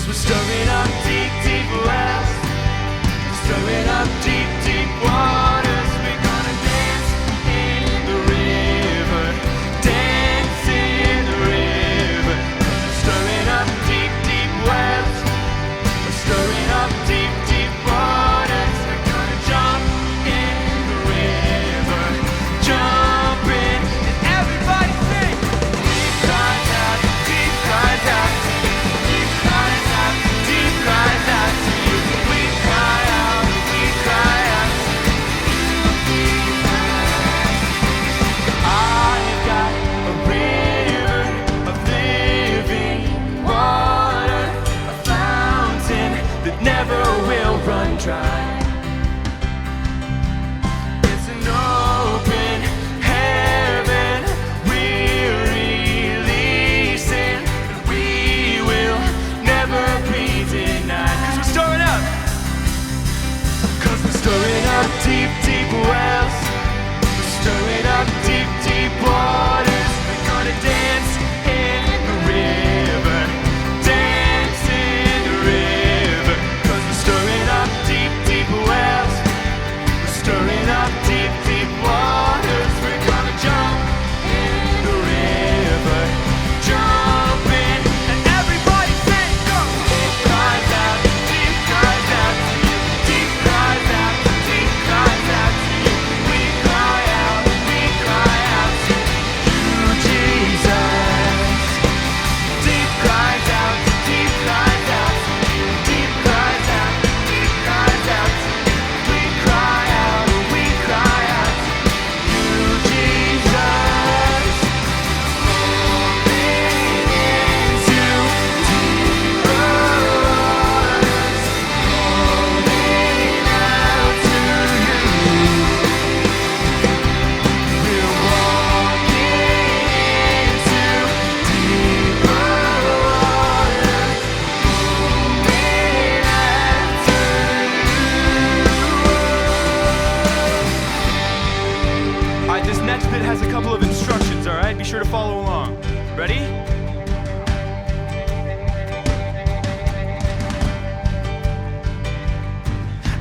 we're stirring up deep, deep wells, stirring up deep, deep waters. We're gonna dance in the river, dance in the river. We're stirring up deep, deep wells, we're stirring up deep, deep waters. We're gonna jump in the river, jump in, and everybody sing. Deep cries out, deep cries out. Deep cries out to you. We cry out to you. I've got a river of living water, a fountain that never will run dry. It's an open heaven we're releasing, and we will never be denied. 'Cause we're stirring up. 'Cause we're stirring up deep, deep wells. We're stirring up deep, deep waters. We're gonna dance in the river, dance in the river. 'Cause we're stirring up deep, deep wells. We're stirring up deep, deep waters. We're gonna jump in the river, jump in, and everybody sing, go! Deep cries out to you. Deep cries out to you. We cry out to you, Jesus. Deep cries out to you. Deep cries out to you. We cry out to you, Jesus. Falling into deep waters, calling out to you. We're walking into deep waters, calling after you. Alright, this next bit has a couple of instructions, alright? Be sure to follow along. Ready?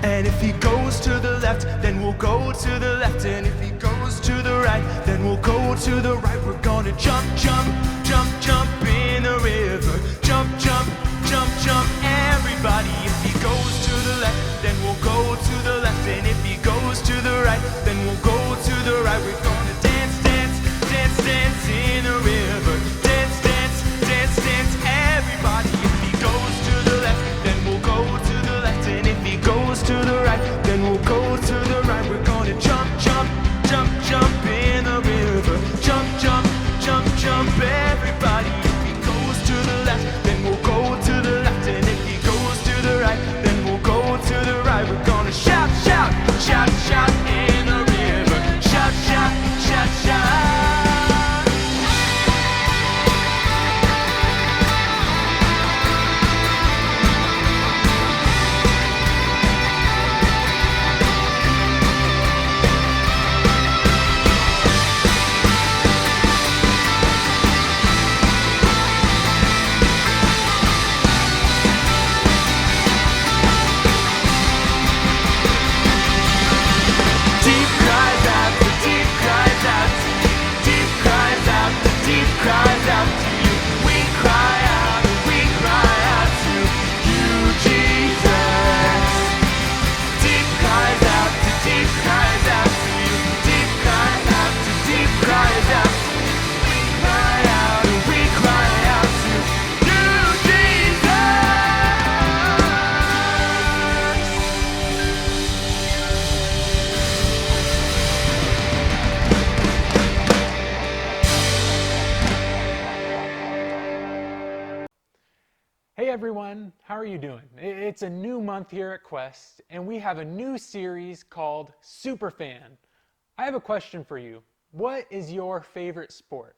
And if he goes to the left, then we'll go to the left. And if he goes to the right, then we'll go to the right. We're gonna jump, jump, jump, jump in the river. Jump, jump, jump, jump, everybody. If he goes to the left, then we'll go to the left. And if he goes to the right, then we'll go to the right. We're gonna dance, dance, dance, dance in the river. Dance, dance, dance, dance, everybody. If he goes to the left, then we'll go to the left. And if he goes to the right, then we'll go to the right. We're gonna jump, jump, jump, jump in the river. Jump, jump, jump, jump, everybody. If he goes to the left, then we'll go to the left. And if he goes to the right, then we'll go to the right. We're gonna shout, shout, shout, shout in the river. Shout, shout, shout, shout. Deep cries out to deep cries out to you. Deep cries out to deep cries out to you. We cry out to you, Jesus. Deep cries out to deep cries out to you. Deep cries out to deep cries out to you. We cry out to you, Jesus. Hey everyone, how are you doing? It's a new month here at Quest, and we have a new series called Superfan. I have a question for you. What is your favorite sport?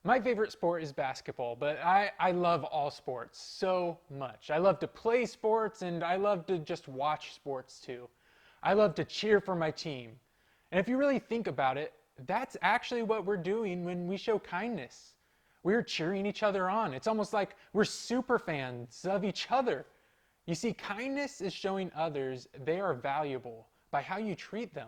My favorite sport is basketball, but I love all sports so much. I love to play sports, and I love to just watch sports too. I love to cheer for my team. And if you really think about it, that's actually what we're doing when we show kindness. We're cheering each other on. It's almost like we're super fans of each other. You see, kindness is showing others they are valuable by how you treat them.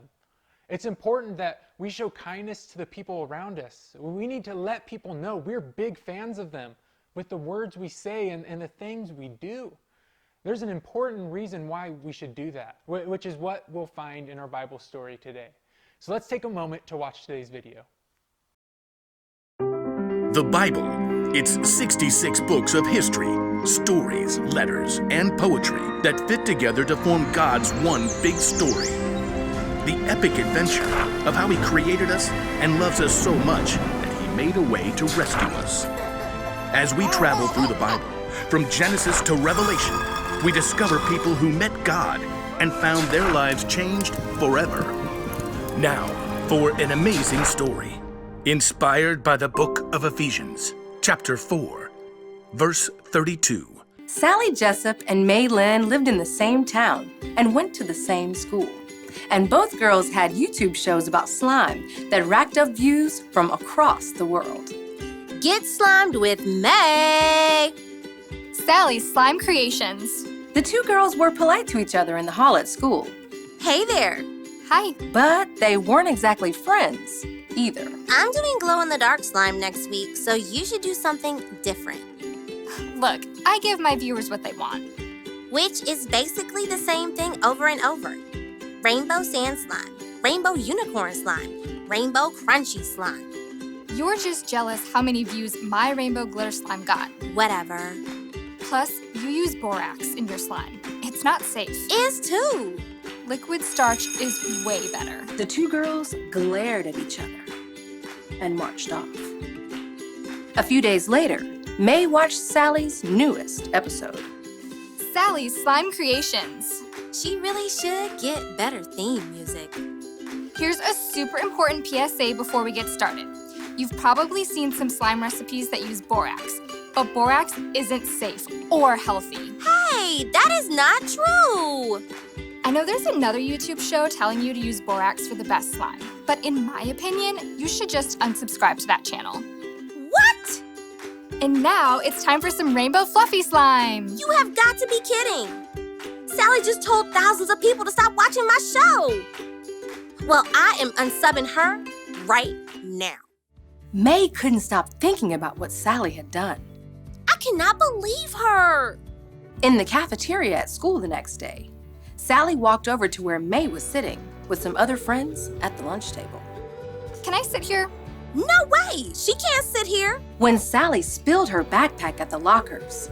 It's important that we show kindness to the people around us. We need to let people know we're big fans of them with the words we say and the things we do. There's an important reason why we should do that, which is what we'll find in our Bible story today. So let's take a moment to watch today's video. The Bible, it's 66 books of history, stories, letters, and poetry that fit together to form God's one big story. The epic adventure of how He created us and loves us so much that He made a way to rescue us. As we travel through the Bible, from Genesis to Revelation, we discover people who met God and found their lives changed forever. Now, for an amazing story, inspired by the book of Ephesians, chapter 4, verse 32. Sally Jessup and May Lynn lived in the same town and went to the same school. And both girls had YouTube shows about slime that racked up views from across the world. Get Slimed with May! Sally's Slime Creations. The two girls were polite to each other in the hall at school, Hey there! Hi. but they weren't exactly friends either. I'm doing glow-in-the-dark slime next week, so you should do something different. Look, I give my viewers what they want. Which is basically the same thing over and over. Rainbow sand slime, rainbow unicorn slime, rainbow crunchy slime. You're just jealous how many views my rainbow glitter slime got. Whatever. Plus, you use borax in your slime. It's not safe. Is too. Liquid starch is way better. The two girls glared at each other and marched off. A few days later, May watched Sally's newest episode. Sally's Slime Creations. She really should get better theme music. Here's a super important PSA before we get started. You've probably seen some slime recipes that use borax, but borax isn't safe or healthy. Hey, that is not true! I know there's another YouTube show telling you to use borax for the best slime, but in my opinion, you should just unsubscribe to that channel. What? And now it's time for some rainbow fluffy slime. You have got to be kidding! Sally just told thousands of people to stop watching my show! Well, I am unsubbing her right now. May couldn't stop thinking about what Sally had done. I cannot believe her! In the cafeteria at school the next day, Sally walked over to where May was sitting with some other friends at the lunch table. Can I sit here? No way! She can't sit here! When Sally spilled her backpack at the lockers,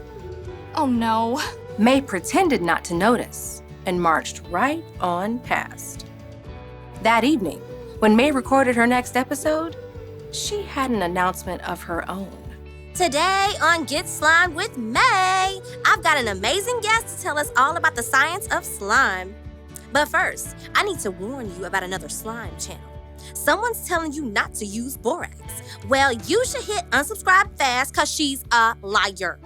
Oh no. May pretended not to notice and marched right on past. That evening, when May recorded her next episode, she had an announcement of her own. Today on Get Slimed with May, I've got an amazing guest to tell us all about the science of slime. But first, I need to warn you about another slime channel. Someone's telling you not to use borax. Well, you should hit unsubscribe fast because she's a liar.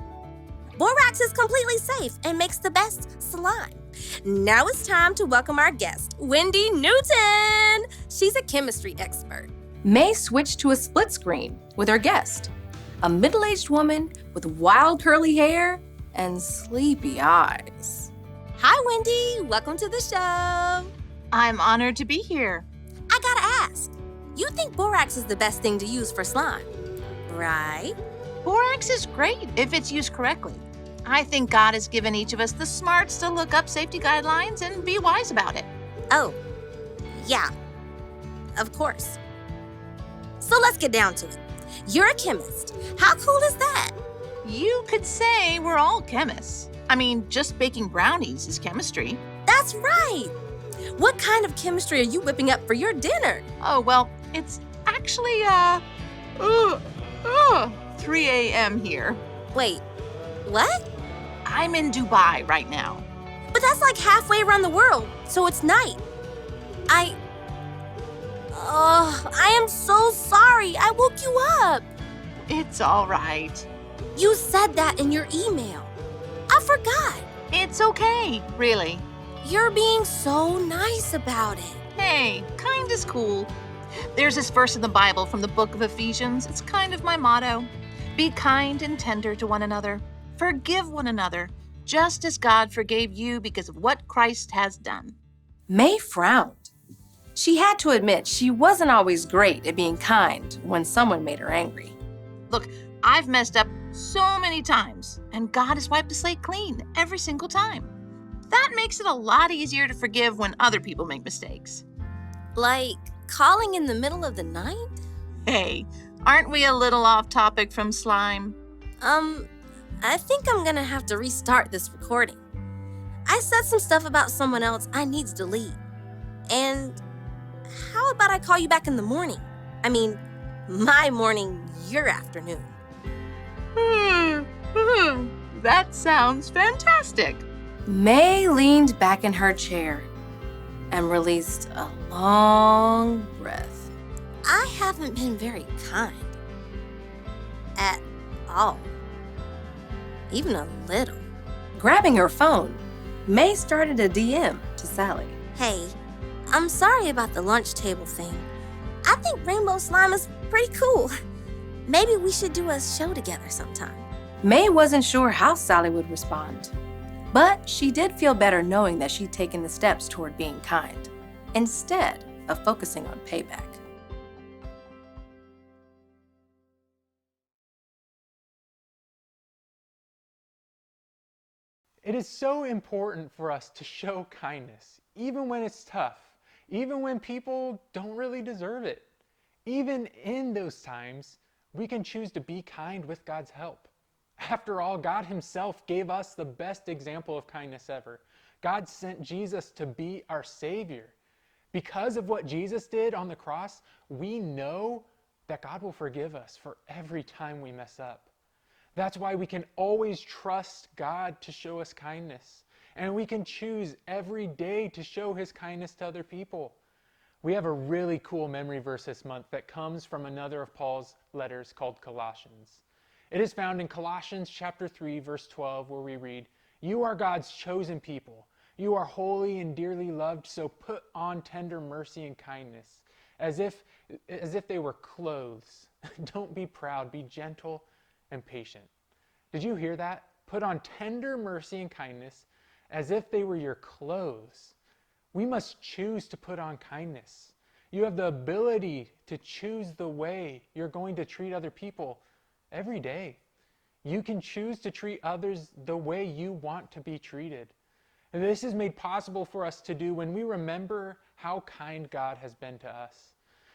Borax is completely safe and makes the best slime. Now it's time to welcome our guest, Wendy Newton. She's a chemistry expert. May switched to a split screen with her guest, a middle-aged woman with wild curly hair and sleepy eyes. Hi, Wendy. Welcome to the show. I'm honored to be here. I gotta ask, you think borax is the best thing to use for slime, right? Borax is great if it's used correctly. I think God has given each of us the smarts to look up safety guidelines and be wise about it. Oh, yeah, of course. So let's get down to it. You're a chemist. How cool is that? You could say we're all chemists. I mean, just baking brownies is chemistry. That's right. What kind of chemistry are you whipping up for your dinner? Oh, well, it's actually, 3 a.m. here. Wait, what? I'm in Dubai right now. But that's like halfway around the world, so it's night. I am so sorry. I woke you up. It's all right. You said that in your email. I forgot. It's okay, really. You're being so nice about it. Hey, kind is cool. There's this verse in the Bible from the book of Ephesians. It's kind of my motto. Be kind and tender to one another. Forgive one another, just as God forgave you because of what Christ has done. May frowned. She had to admit she wasn't always great at being kind when someone made her angry. Look, I've messed up so many times, and God has wiped the slate clean every single time. That makes it a lot easier to forgive when other people make mistakes. Like calling in the middle of the night? Hey, aren't we a little off topic from slime? I think I'm gonna have to restart this recording. I said some stuff about someone else I need to delete. And how about I call you back in the morning? I mean, my morning, your afternoon. That sounds fantastic. May leaned back in her chair and released a long breath. I haven't been very kind. At all. Even a little. Grabbing her phone, May started a DM to Sally. Hey, I'm sorry about the lunch table thing. I think Rainbow Slime is pretty cool. Maybe we should do a show together sometime. May wasn't sure how Sally would respond, but she did feel better knowing that she'd taken the steps toward being kind, instead of focusing on payback. It is so important for us to show kindness, even when it's tough, even when people don't really deserve it. Even in those times, we can choose to be kind with God's help. After all, God Himself gave us the best example of kindness ever. God sent Jesus to be our Savior. Because of what Jesus did on the cross, we know that God will forgive us for every time we mess up. That's why we can always trust God to show us kindness. And we can choose every day to show His kindness to other people. We have a really cool memory verse this month that comes from another of Paul's letters called Colossians. It is found in Colossians chapter 3, verse 12, where we read, "You are God's chosen people. You are holy and dearly loved, so put on tender mercy and kindness, as if they were clothes. Don't be proud, be gentle and patient." Did you hear that? Put on tender mercy and kindness as if they were your clothes. We must choose to put on kindness. You have the ability to choose the way you're going to treat other people every day. You can choose to treat others the way you want to be treated. And this is made possible for us to do when we remember how kind God has been to us.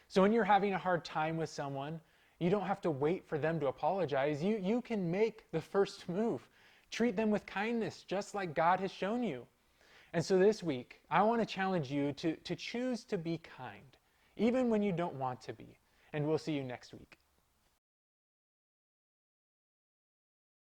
So when you're having a hard time with someone, you don't have to wait for them to apologize. You can make the first move. Treat them with kindness, just like God has shown you. And so this week, I want to challenge you to choose to be kind, even when you don't want to be. And we'll see you next week.